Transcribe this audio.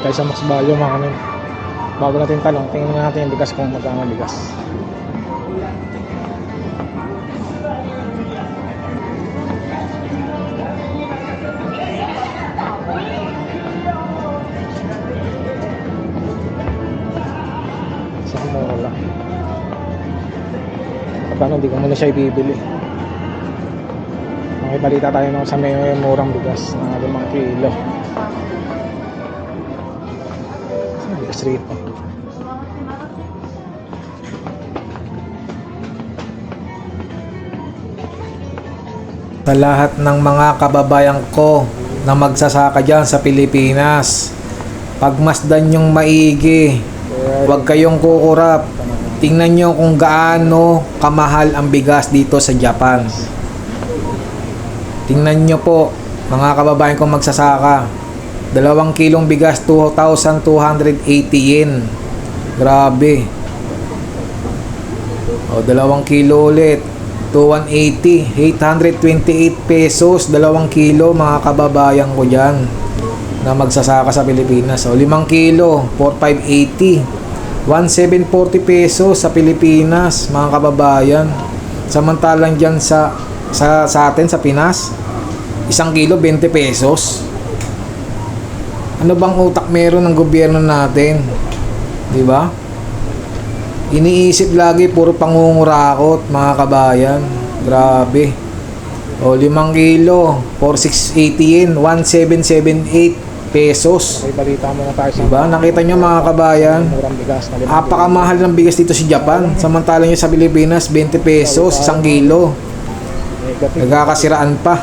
kaysa Max Value mga kanin. Bago natin talong, tingnan natin yung bigas kung magkano bigas. Saan mura lang. Paano hindi ko muna siya ibibili. May balita tayo nung sa may murang bigas na 5 kilo. Saan bigas rito? Sa lahat ng mga kababayan ko na magsasaka dyan sa Pilipinas, pagmasdan yung maigi, huwag kayong kukurap. Tingnan nyo kung gaano kamahal ang bigas dito sa Japan. Tingnan nyo po, mga kababayan kong magsasaka, 2 kilong bigas 2,280 yen. Grabe. O 2 kilo ulit, 2,180, 828 pesos 2 kilo, mga kababayan ko dyan na magsasaka sa Pilipinas. O 5 kilo, 4,580, 1,740 pesos sa Pilipinas, mga kababayan. Samantalang dyan sa atin sa Pinas, 1 kilo 20 pesos. Ano bang utak meron ng gobyerno natin? 'Di ba? Iniisip lagi puro pangungurakot, mga kabayan. Grabe. O 5 kilo, 4,680 yen, 1,778 pesos. May balita mo na tayo sa Diba? Nakita nyo, mga kabayan, murang bigas na 5 kilo. apakamahal ng bigas dito sa Japan. Samantalang nyo sa Pilipinas, 20 pesos 1 kilo. Negative. Nagkakasiraan pa.